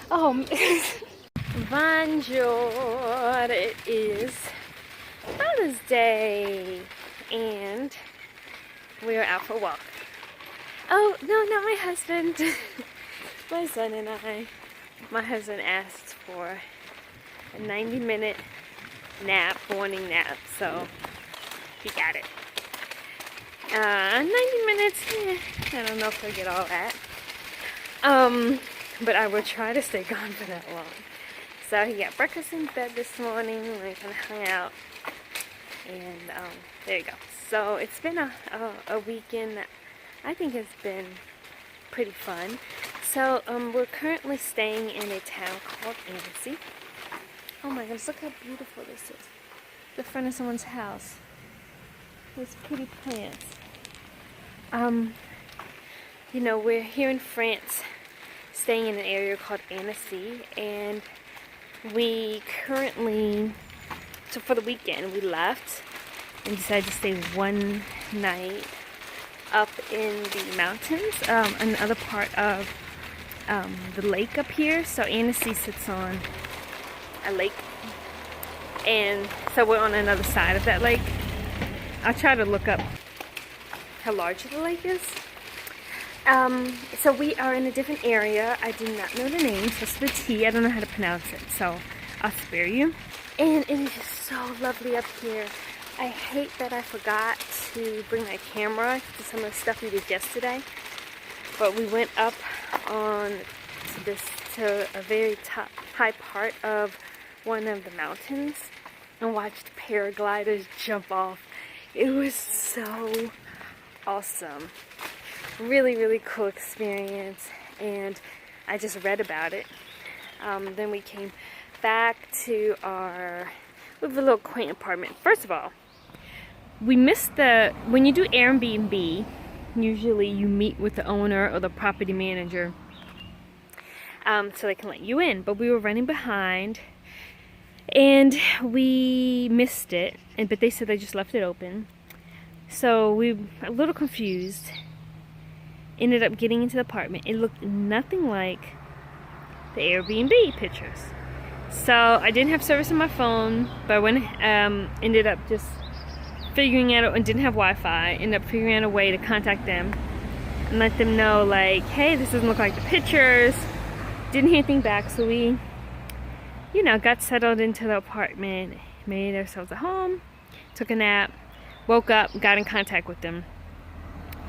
Oh, bonjour. It is Father's Day, and we are out for a walk. Oh, no, not my husband. My son and I. My husband asked for a 90-minute nap, morning nap, so he got it. 90 minutes, I don't know if I'll get all that. But I will try to stay gone for that long. So he got breakfast in bed this morning. We kind of hung out, and there you go. So it's been a weekend that I think has been pretty fun. So we're currently staying in a town called Annecy. Oh my goodness, look how beautiful this is. The front of someone's house. With pretty plants. You know, we're here in France, staying in an area called Annecy, and we currently, so for the weekend, we left and decided to stay one night up in the mountains, another part of the lake up here. So Annecy sits on a lake, and so we're on another side of that lake. I'll try to look up how large the lake is. So we are in a different area. I do not know the name, so it's the T. I don't know how to pronounce it, so I'll spare you. And it is just so lovely up here. I hate that I forgot to bring my camera to some of the stuff we did yesterday. But we went up on to a very high part of one of the mountains and watched paragliders jump off. It was so awesome. Really, really cool experience, and I just read about it. Then we came back to we have a little quaint apartment. First of all, we missed when you do Airbnb, usually you meet with the owner or the property manager so they can let you in, but we were running behind and we missed it, but they said they just left it open. So we were a little confused. Ended up getting into the apartment. It looked nothing like the Airbnb pictures. So I didn't have service on my phone, but when ended up just figuring out, and didn't have Wi-Fi, ended up figuring out a way to contact them and let them know, like, hey, this doesn't look like the pictures. Didn't hear anything back, so we, you know, got settled into the apartment, made ourselves at home, took a nap, woke up, got in contact with them.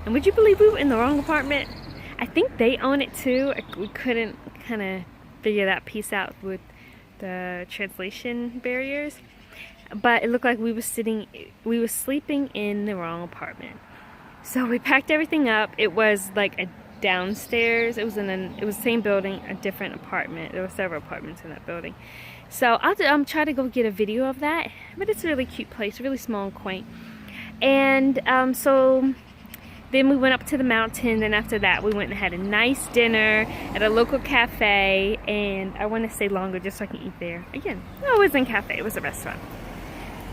And would you believe we were in the wrong apartment? I think they own it too. We couldn't kind of figure that piece out with the translation barriers. But it looked like we were sleeping in the wrong apartment. So we packed everything up. It was like a downstairs. It was the same building, a different apartment. There were several apartments in that building. So I'll try to go get a video of that. But it's a really cute place, really small and quaint. And so then we went up to the mountain, and after that we went and had a nice dinner at a local cafe, and I want to stay longer just so I can eat there. Again, no, it wasn't a cafe, it was a restaurant.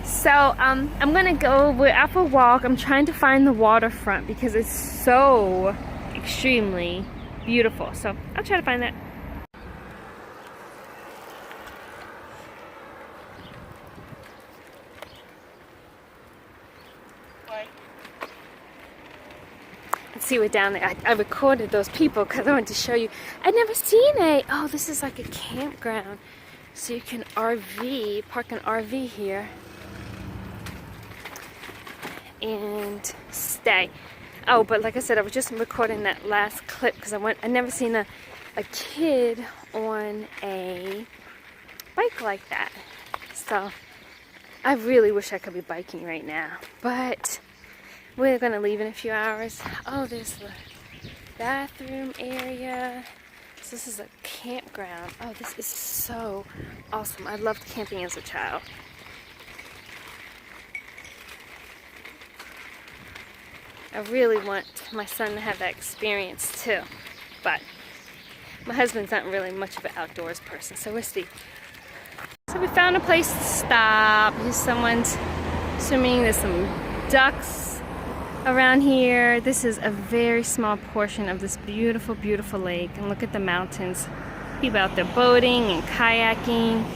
So I'm gonna go, we're out for a walk. I'm trying to find the waterfront because it's so extremely beautiful. So I'll try to find that. See, we're down there. I recorded those people because I wanted to show you. I'd never seen oh, this is like a campground. So you can park an RV here and stay. Oh, but like I said, I was just recording that last clip because I never seen a kid on a bike like that. So I really wish I could be biking right now, but we're gonna leave in a few hours. Oh, there's the bathroom area. So this is a campground. Oh, this is so awesome. I loved camping as a child. I really want my son to have that experience too. But my husband's not really much of an outdoors person, so we'll see. So we found a place to stop. Here's someone's swimming. There's some ducks around here. This is a very small portion of this beautiful, beautiful lake. And look at the mountains People out there boating and kayaking.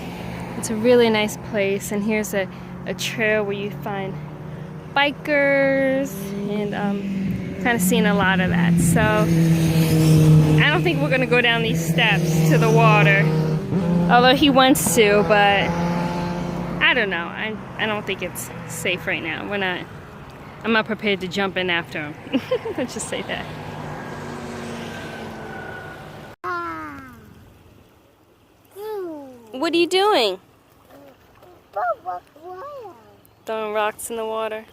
It's a really nice place, and here's a trail where you find bikers, and kind of seeing a lot of that. So I don't think we're gonna go down these steps to the water, although he wants to, but I don't know. I don't think it's safe right now. I'm not prepared to jump in after him. Let's just say that. What are you doing? Throwing rocks in the water.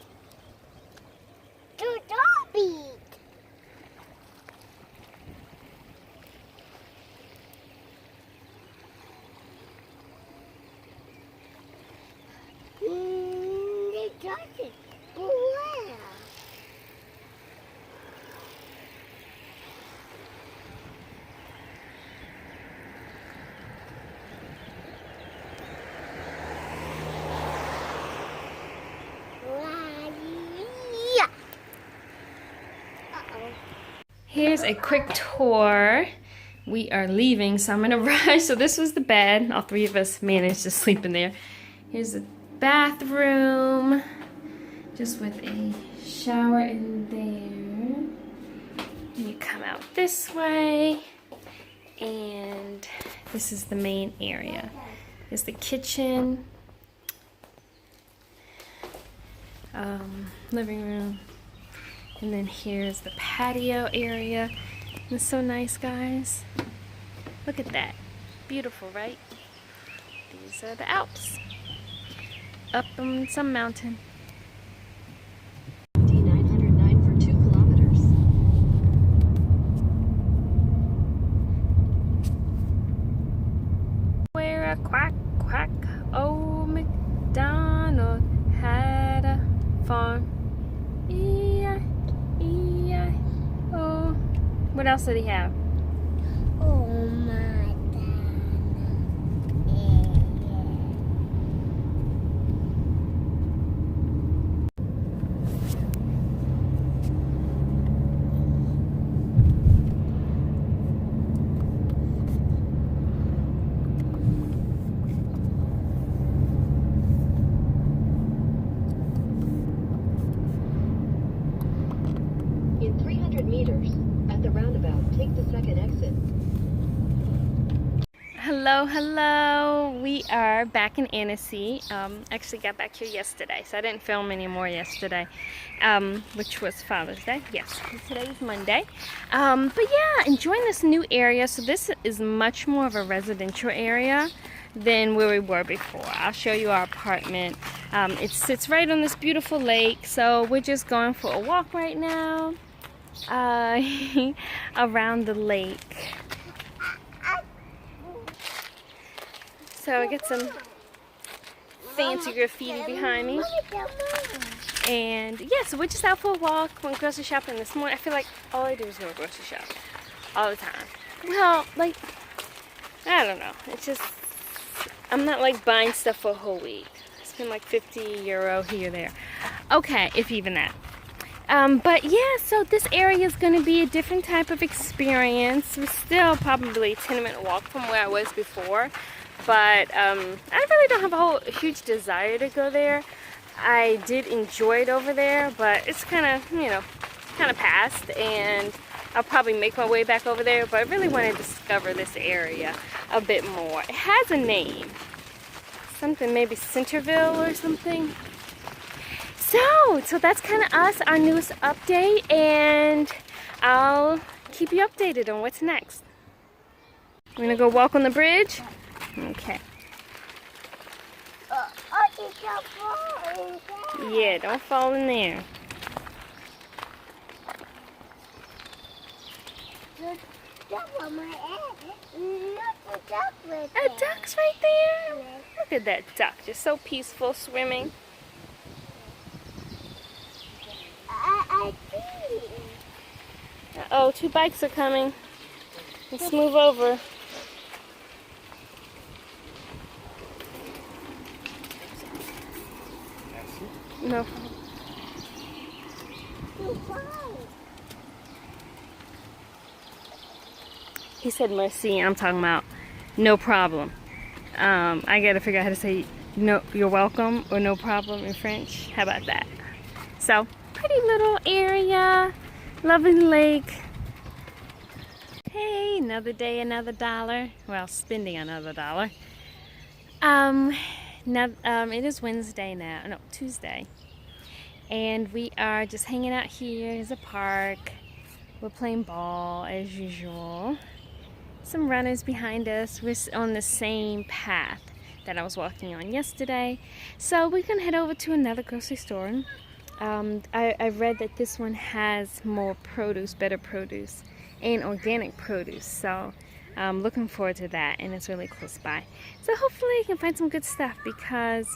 Here's a quick tour. We are leaving, so I'm gonna rush. So this was the bed. All three of us managed to sleep in there. Here's the bathroom, just with a shower in there. And you come out this way, and this is the main area. There's the kitchen, living room. And then here's the patio area. It's so nice, guys. Look at that. Beautiful, right? These are the Alps. Up on some mountain. D909 for 2 kilometers. Where a quack, quack, old MacDonald had a farm. E-I-E-I-O. What else did he have? Oh my God. In 300 meters, at the roundabout, take the second exit. Hello, hello. We are back in Annecy. Actually got back here yesterday, so I didn't film any more yesterday, which was Father's Day. Yes, today is Monday. But yeah, enjoying this new area. So this is much more of a residential area than where we were before. I'll show you our apartment. It sits right on this beautiful lake, so we're just going for a walk right now around the lake. So I get some fancy graffiti behind me. And yeah, so we're just out for a walk. Went grocery shopping this morning. I feel like all I do is go grocery shop all the time. Well, like, I don't know. It's just, I'm not like buying stuff for a whole week. I spend like €50 here or there. Okay, if even that. But yeah, so this area is going to be a different type of experience. We're still probably a 10-minute walk from where I was before. But I really don't have a huge desire to go there. I did enjoy it over there, but it's kind of, you know, kind of past, and I'll probably make my way back over there. But I really want to discover this area a bit more. It has a name, something maybe Centerville or something. So that's kind of us, our newest update, and I'll keep you updated on what's next. I'm gonna go walk on the bridge. Okay. Yeah, don't fall in there. A duck's right there. Look at that duck, just so peaceful swimming. Uh-oh, 2 bikes are coming. Let's move over. No. He said mercy. I'm talking about no problem. I gotta figure out how to say no, you're welcome or no problem in French. How about that? So, pretty little area, lovely lake. Hey, another day, another dollar. Well, spending another dollar. It is Wednesday now, no, Tuesday. And we are just hanging out here. There's a park. We're playing ball as usual. Some runners behind us. We're on the same path that I was walking on yesterday. So we're gonna head over to another grocery store. I read that this one has more produce, better produce, and organic produce. So I'm looking forward to that, and it's really close by. So hopefully I can find some good stuff because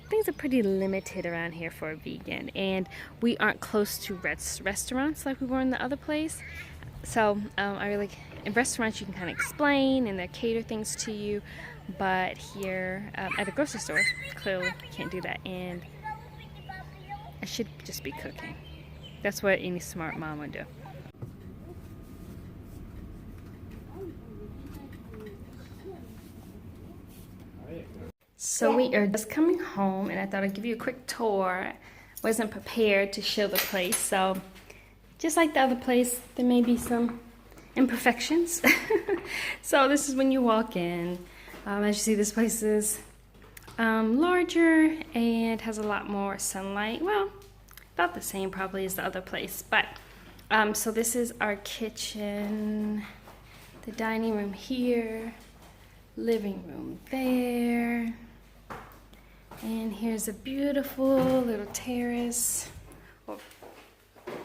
things are pretty limited around here for a vegan, and we aren't close to restaurants like we were in the other place. So in restaurants you can kind of explain and they cater things to you, but here at a grocery store, clearly can't do that, and I should just be cooking. That's what any smart mom would do. So we are just coming home, and I thought I'd give you a quick tour. Wasn't prepared to show the place, so just like the other place, there may be some imperfections. So this is when you walk in. As you see, this place is larger and has a lot more sunlight. Well, about the same probably as the other place, but so this is our kitchen, the dining room here, living room there. And here's a beautiful little terrace, or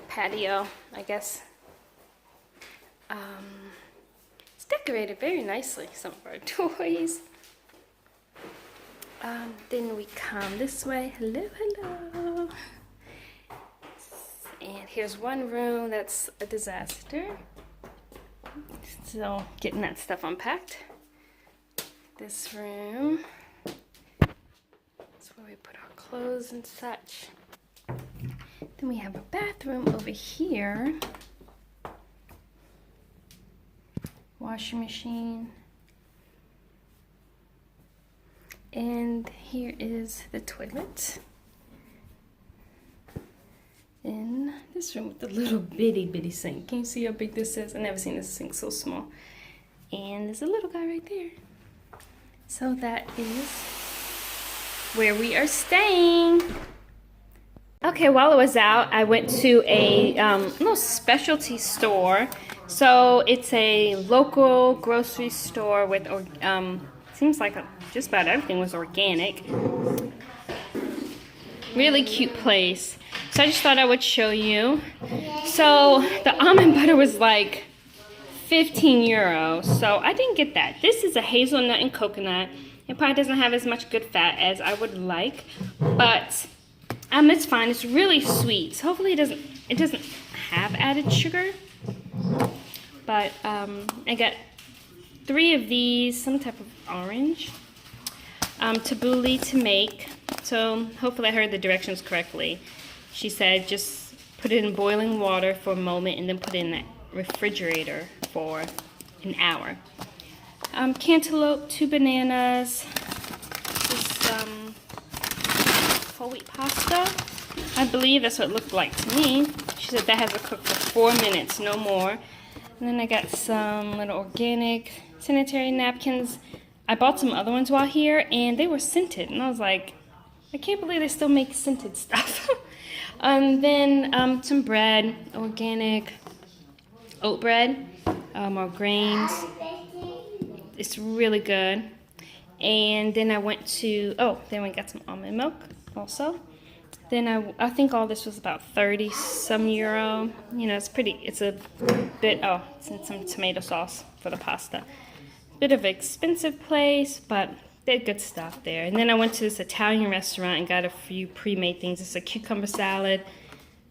patio, I guess. It's decorated very nicely, some of our toys. Then we come this way. Hello, hello. And here's one room that's a disaster. Still getting that stuff unpacked. This room. Where we put our clothes and such. Then we have a bathroom over here. Washing machine. And here is the toilet. In this room with the little bitty sink. Can you see how big this is? I've never seen this sink so small. And there's a little guy right there. So that is where we are staying. Okay, while I was out, I went to a little specialty store. So it's a local grocery store with, seems like just about everything was organic. Really cute place. So I just thought I would show you. So the almond butter was like 15 euros. So I didn't get that. This is a hazelnut and coconut. It probably doesn't have as much good fat as I would like, but it's fine. It's really sweet. So hopefully it doesn't have added sugar. But I got 3 of these, some type of orange, tabbouleh to make. So hopefully I heard the directions correctly. She said just put it in boiling water for a moment and then put it in the refrigerator for an hour. Cantaloupe, 2 bananas, this whole wheat pasta. I believe that's what it looked like to me. She said that has to cook for 4 minutes, no more. And then I got some little organic sanitary napkins. I bought some other ones while here, and they were scented, and I was like, I can't believe they still make scented stuff. Then some bread, organic oat bread, or grains. It's really good. And then I went to, then we got some almond milk also. Then I think all this was about 30 some euro. You know, it's a bit, and some tomato sauce for the pasta. Bit of an expensive place, but they had good stuff there. And then I went to this Italian restaurant and got a few pre-made things. This is a cucumber salad.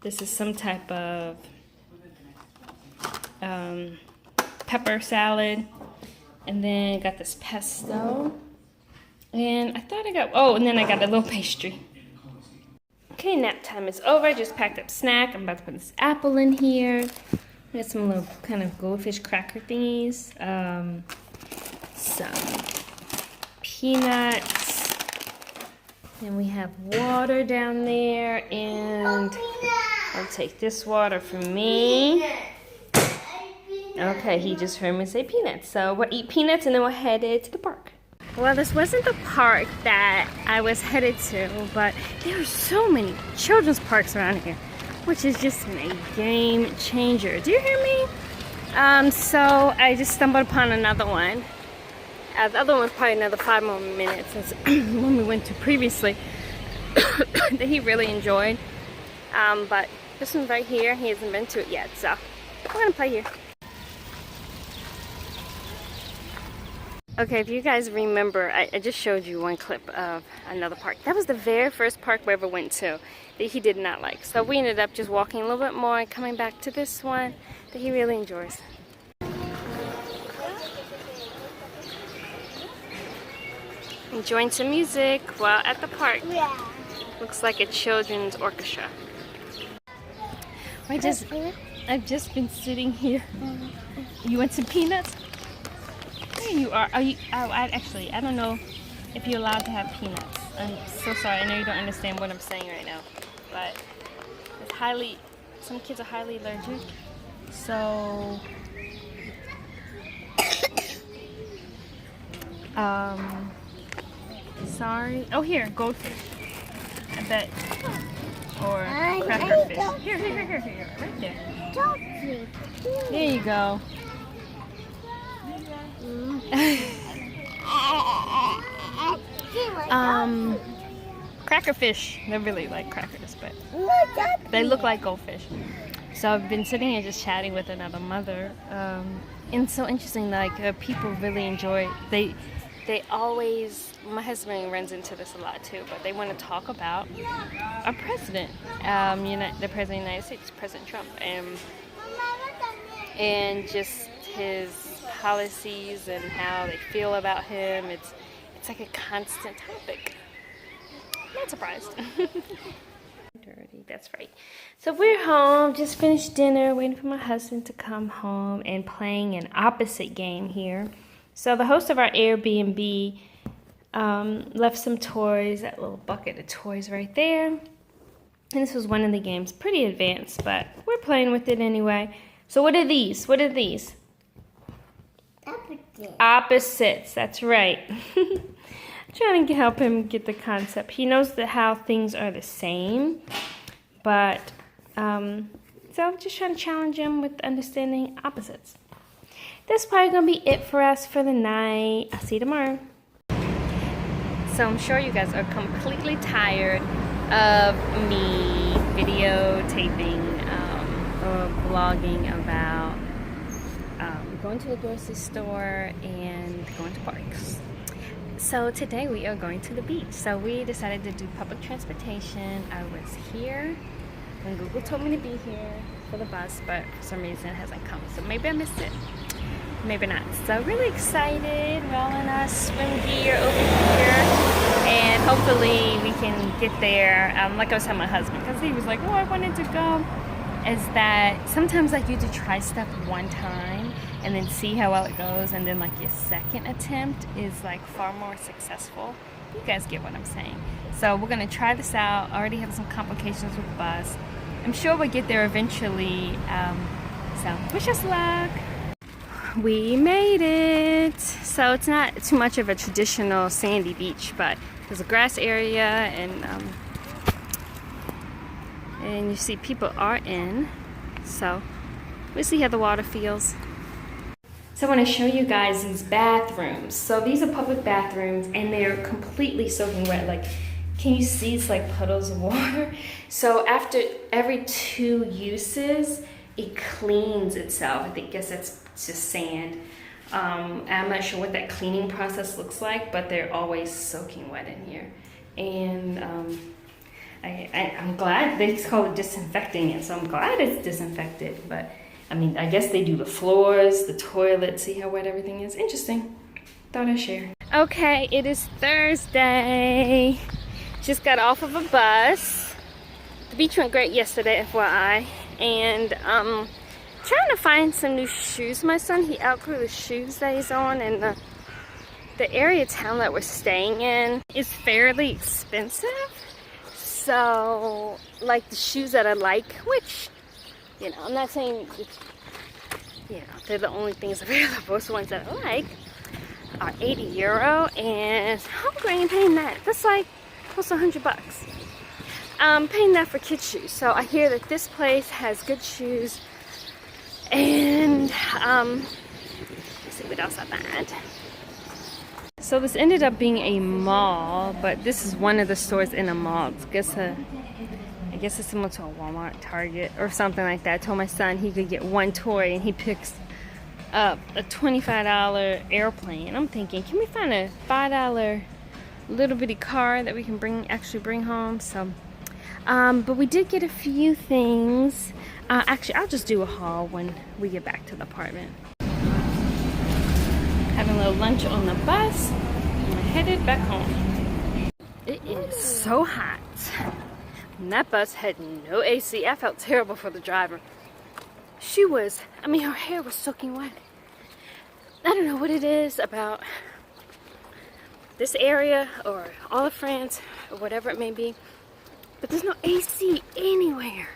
This is some type of pepper salad. And then got this pesto. And I thought I got, and then I got a little pastry. Okay, nap time is over. I just packed up snack. I'm about to put this apple in here. Got some little kind of goldfish cracker thingies. some peanuts, and we have water down there, and I'll take this water from me. Okay, he just heard me say peanuts. So we'll eat peanuts and then we'll head to the park. Well, this wasn't the park that I was headed to, but there are so many children's parks around here, which is just a game changer. Do you hear me? So I just stumbled upon another one. The other one's probably another 5 more minutes since when we went to previously that he really enjoyed. But this one's right here. He hasn't been to it yet, so we're gonna play here. Okay, if you guys remember, I just showed you one clip of another park. That was the very first park we ever went to that he did not like. So we ended up just walking a little bit more and coming back to this one that he really enjoys. Enjoying some music while at the park. Yeah. Looks like a children's orchestra. I've just been sitting here. You want some peanuts? There you are. I don't know if you're allowed to have peanuts. I'm so sorry. I know you don't understand what I'm saying right now, but some kids are highly allergic. So, sorry. Oh, here, goldfish. I bet. Or cracker fish. Here, right there. There you go. Cracker fish. They really like crackers, but they look like goldfish. So I've been sitting here just chatting with another mother, and it's so interesting. Like people really enjoy. They always. My husband runs into this a lot too, but they want to talk about our president, the president of the United States, President Trump, and just his policies and how they feel about him. It's like a constant topic. Not surprised. Dirty, that's right. So we're home, just finished dinner, waiting for my husband to come home and playing an opposite game here. So the host of our Airbnb left some toys, that little bucket of toys right there. And this was one of the games, pretty advanced, but we're playing with it anyway. So what are these? Opposites, that's right. Trying to help him get the concept. He knows how things are the same, but so I'm just trying to challenge him with understanding opposites. That's probably gonna be it for us for the night. I'll see you tomorrow. So I'm sure you guys are completely tired of me videotaping or vlogging about going to the grocery store and going to parks. So today we are going to the beach. So we decided to do public transportation. I was here when Google told me to be here for the bus, but for some reason it hasn't come. So maybe I missed it. Maybe not. So really excited, rolling our swim gear over here, and hopefully we can get there. Like I was telling my husband, because he was like, oh, I wanted to go, is that sometimes like you do try stuff one time and then see how well it goes, and then like your second attempt is like far more successful. You guys get what I'm saying. So we're gonna try this out. Already have some complications with the bus. I'm sure we'll get there eventually. So wish us luck. We made it. So it's not too much of a traditional sandy beach, but there's a grass area, and you see people are in. So we'll see how the water feels. So I want to show you guys these bathrooms. So these are public bathrooms, and they're completely soaking wet. Like, can you see it's like puddles of water? So after every 2 uses, it cleans itself. I guess that's just sand. I'm not sure what that cleaning process looks like, but they're always soaking wet in here. And I'm glad they call it disinfecting it, so I'm glad it's disinfected. But I mean, I guess they do the floors, the toilet, see how wet everything is. Interesting. Thought I'd share. Okay, it is Thursday. Just got off of a bus. The beach went great yesterday, FYI. And trying to find some new shoes. My son, he outgrew the shoes that he's on, and the area of town that we're staying in is fairly expensive. So, like the shoes that I like, which, you know, I'm not saying, you know, they're the only things available. It's the ones that I like are €80, and I'm going and paying that. That's like close to $100. Paying that for kids' shoes. So I hear that this place has good shoes, and let's see what else I find. So this ended up being a mall, but this is one of the stores in a mall. I guess it's similar to a Walmart, Target, or something like that. I told my son he could get one toy, and he picks up a $25 airplane. I'm thinking, can we find a $5 little bitty car that we can actually bring home? So, but we did get a few things. Actually, I'll just do a haul when we get back to the apartment. Having a little lunch on the bus, and we're headed back home. It is so hot. And that bus had no AC. I felt terrible for the driver. Her hair was soaking wet. I don't know what it is about this area or all of France or whatever it may be, but there's no AC anywhere.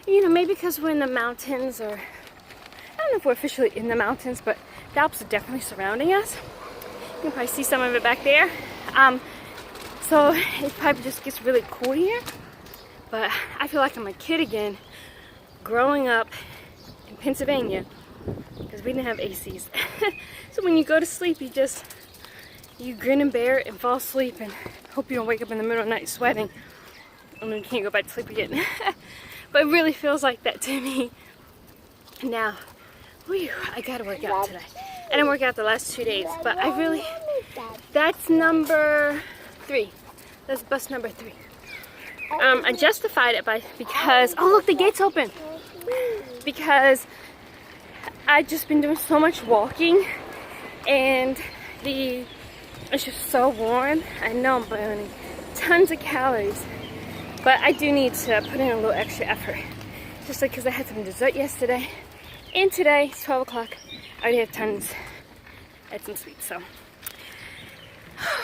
You know, maybe because we're in the mountains, or I don't know if we're officially in the mountains, but the Alps are definitely surrounding us. You can probably see some of it back there. So it probably just gets really cool here. But I feel like I'm a kid again, growing up in Pennsylvania, because we didn't have ACs. So when you go to sleep, you grin and bear it and fall asleep and hope you don't wake up in the middle of the night sweating and then you can't go back to sleep again. But it really feels like that to me. Now, whew, I gotta work out today. I didn't work out the last 2 days, but that's number 3. That's bus number 3. I justified it because, oh look, the gate's open. Because I've just been doing so much walking, and it's just so warm. I know I'm burning tons of calories, but I do need to put in a little extra effort. Just like because I had some dessert yesterday, and today it's 12 o'clock. I already have tons. I had some sweets, so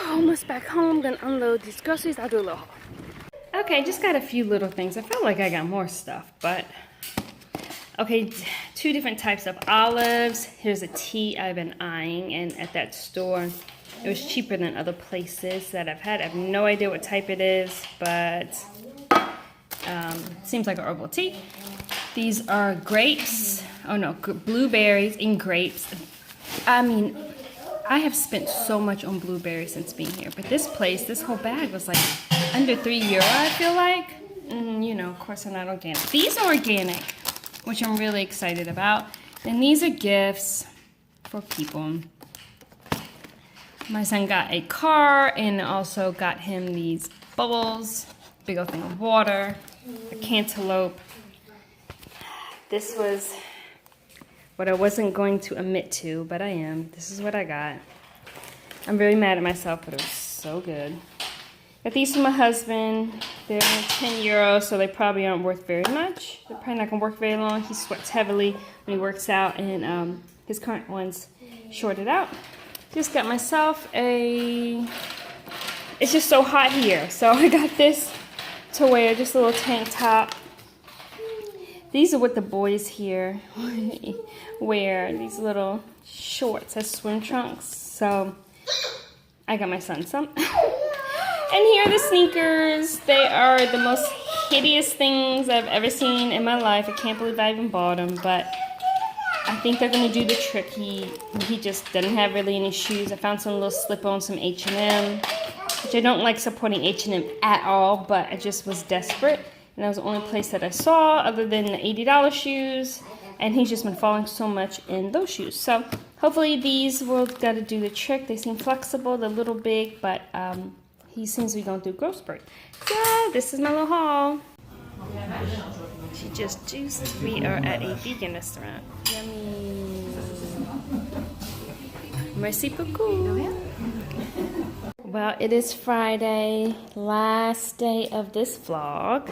almost back home. Gonna unload these groceries. I'll do a little haul. Okay, just got a few little things. I felt like I got more stuff, but okay, 2 different types of olives. Here's a tea I've been eyeing, and at that store, it was cheaper than other places that I've had. I have no idea what type it is, but seems like a herbal tea. These are grapes. Oh no, blueberries and grapes. I mean, I have spent so much on blueberries since being here, but this place, this whole bag was like under €3, I feel like. You know, of course they're not organic. These are organic, which I'm really excited about. And these are gifts for people. My son got a car and also got him these bubbles, big old thing of water, a cantaloupe. This was what I wasn't going to admit to, but I am. This is what I got. I'm very mad at myself, but it was so good. Got these from my husband. They're €10, so they probably aren't worth very much. They're probably not gonna work very long. He sweats heavily when he works out, and his current one's shorted out. Just got myself it's just so hot here, so I got this to wear, just a little tank top. These are what the boys here wear, these little shorts as swim trunks. So I got my son some. And here are the sneakers. They are the most hideous things I've ever seen in my life. I can't believe I even bought them, but I think they're gonna do the trick. He just doesn't have really any shoes. I found some little slip-on, some H&M, which I don't like supporting H&M at all, but I just was desperate. And that was the only place that I saw other than the $80 shoes. And he's just been falling so much in those shoes. So hopefully these will gotta do the trick. They seem flexible, they're a little big, but he seems to be going through growth spurt. So this is my little haul. She just juiced. We are at a vegan restaurant. Yummy. Merci beaucoup. Well, it is Friday, last day of this vlog.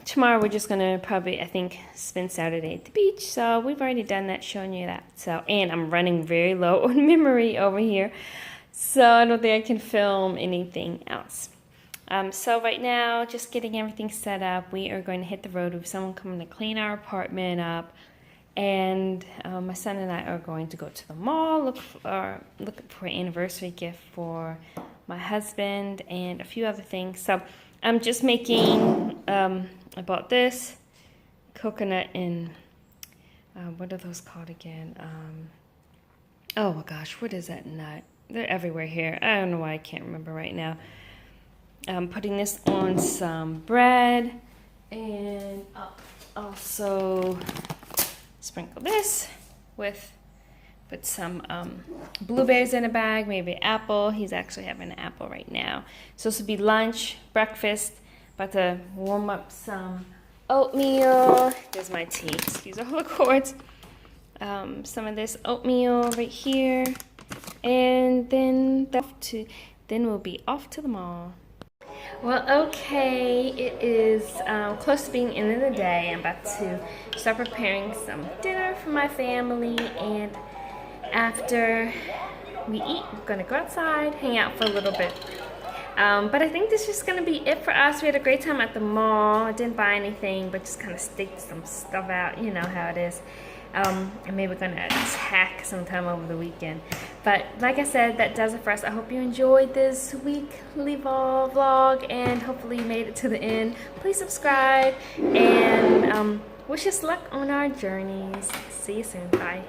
tomorrow we're just gonna probably, I think, spend Saturday at the beach. So we've already done that, showing you that. So, and I'm running very low on memory over here, so I don't think I can film anything else. So right now, just getting everything set up. We are going to hit the road with someone coming to clean our apartment up. And my son and I are going to go to the mall, look for an anniversary gift for my husband and a few other things. So I'm just making, I bought this coconut and, what are those called again? Oh my gosh, what is that nut? They're everywhere here. I don't know why I can't remember right now. I'm putting this on some bread, and I'll also sprinkle this with some blueberries in a bag, maybe apple. He's actually having an apple right now. So this will be lunch, breakfast. About to warm up some oatmeal. There's my tea. Excuse all the cords. Some of this oatmeal right here, and then we'll be off to the mall. Well, okay, it is close to being the end of the day. I'm about to start preparing some dinner for my family, and after we eat, we're gonna go outside, hang out for a little bit. But I think this is just gonna be it for us. We had a great time at the mall. I didn't buy anything, but just kind of staked some stuff out. You know how it is. And maybe we're gonna attack sometime over the weekend. But like I said, that does it for us. I hope you enjoyed this weekly vlog, and hopefully you made it to the end. Please subscribe, and wish us luck on our journeys. See you soon. Bye.